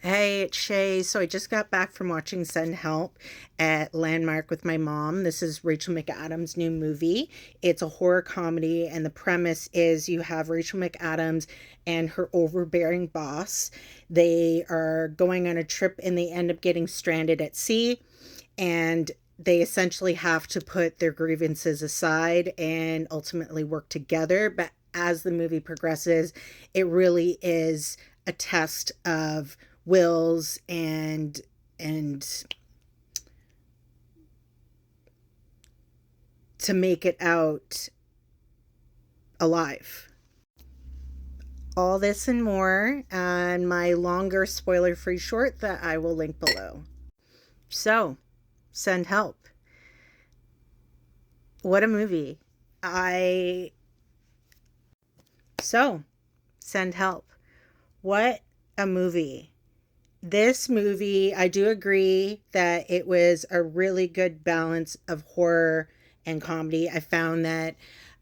Hey, it's Shay. So I just got back from watching Send Help at Landmark with my mom. This is Rachel McAdams' new movie. It's a horror comedy, and the premise is you have Rachel McAdams and her overbearing boss. They are going on a trip and they end up getting stranded at sea, and they essentially have to put their grievances aside and ultimately work together. But as the movie progresses, it really is a test of wills and to make it out alive. All this and more on my longer spoiler free short that I will link below. So, Send Help. What a movie. I so Send Help. What a movie. This movie, I do agree that it was a really good balance of horror and comedy. I found that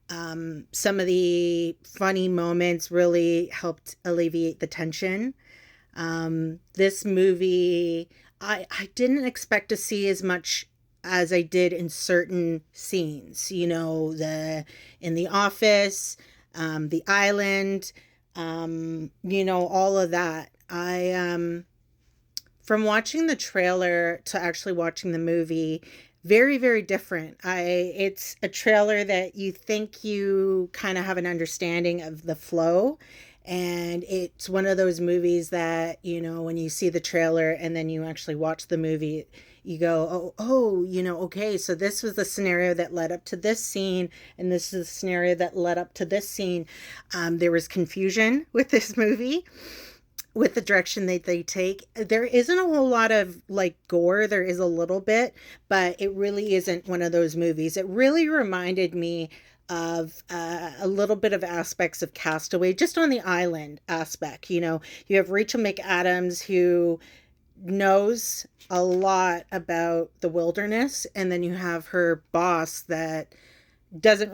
some of the funny moments really helped alleviate the tension. This movie, I didn't expect to see as much as I did in certain scenes. In the office, the island, all of that. From watching the trailer to actually watching the movie, very very different. I It's a trailer that you think you kind of have an understanding of the flow, and it's one of those movies that when you see the trailer and then you actually watch the movie, you go, oh, okay, so this was the scenario that led up to this scene, and this is the scenario that led up to this scene. There was confusion with this movie, with the direction that they take. There isn't a whole lot of like gore. There is a little bit, but it really isn't one of those movies. It really reminded me of a little bit of aspects of Castaway, just on the island aspect. You have Rachel McAdams, who knows a lot about the wilderness, and then you have her boss that he doesn't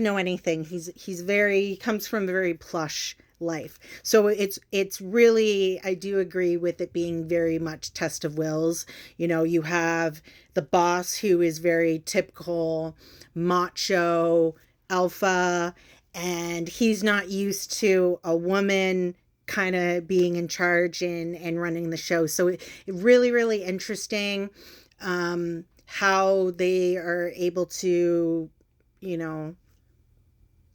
know anything. He comes from a very plush life. So it's really, I do agree with it being very much test of wills. You have the boss, who is very typical macho alpha, and he's not used to a woman kind of being in charge and running the show. So it really really interesting, how they are able to, you know,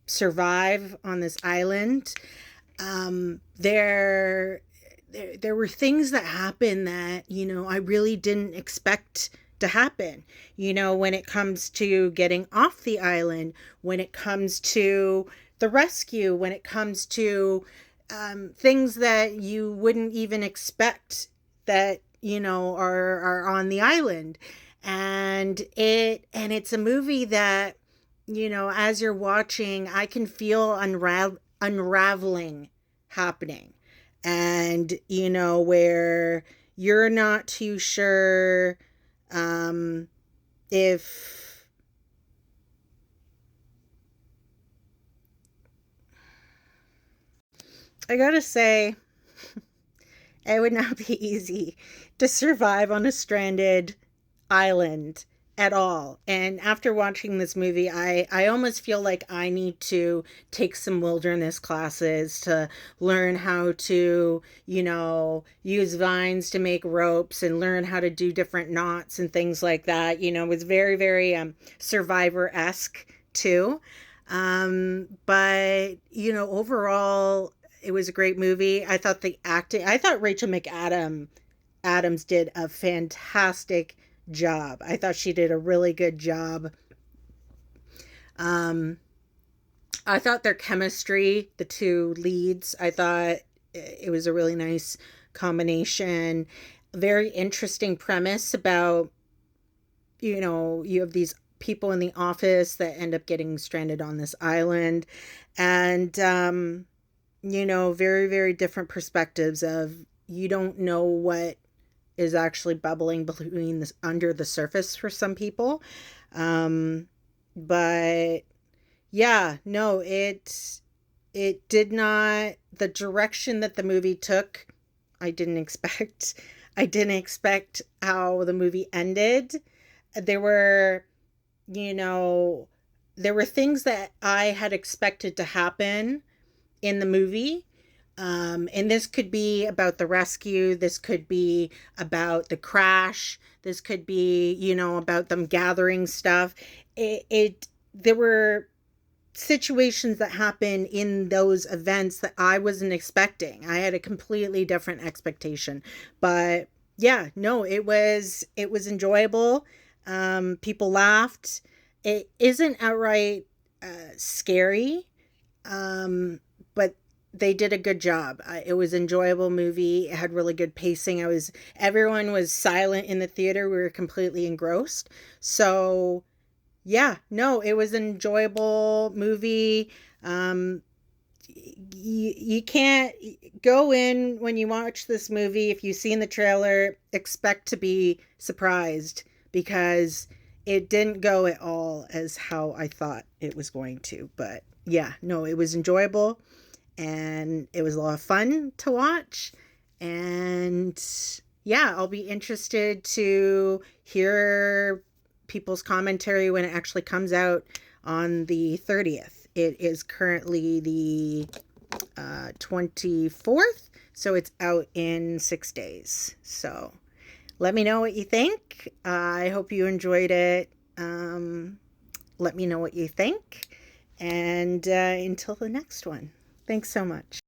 survive on this island. There were things that happened that I really didn't expect to happen. When it comes to getting off the island, when it comes to the rescue, when it comes to things that you wouldn't even expect that are on the island. And it's a movie that, as you're watching, I can feel unraveling happening. And where you're not too sure, um if I gotta say, it would not be easy to survive on a stranded island at all. And after watching this movie, I almost feel like I need to take some wilderness classes to learn how to, use vines to make ropes and learn how to do different knots and things like that. It was very, very survivor esque too. But, overall, it was a great movie. I thought Rachel Adams did a fantastic job. I thought she did a really good job. Um, I thought their chemistry, the two leads, I thought it was a really nice combination. Very interesting premise about, you have these people in the office that end up getting stranded on this island. And, very, very different perspectives of, you don't know what is actually bubbling between this under the surface for some people. But yeah, no, it did not, the direction that the movie took, I didn't expect. I didn't expect how the movie ended. There were, you know, there were things that I had expected to happen in the movie. And this could be about the rescue. This could be about the crash. This could be, about them gathering stuff. There were situations that happen in those events that I wasn't expecting. I had a completely different expectation. But yeah, no, it was enjoyable. People laughed. It isn't outright scary, but they did a good job. It was an enjoyable movie. It had really good pacing. Everyone was silent in the theater. We were completely engrossed. So yeah, no, it was an enjoyable movie. You can't go in when you watch this movie, if you see in the trailer, expect to be surprised, because it didn't go at all as how I thought it was going to. But yeah, no, it was enjoyable, and it was a lot of fun to watch. And yeah, I'll be interested to hear people's commentary when it actually comes out on the 30th. It is currently the 24th, so it's out in 6 days. So let me know what you think. I hope you enjoyed it. Let me know what you think. And until the next one, thanks so much.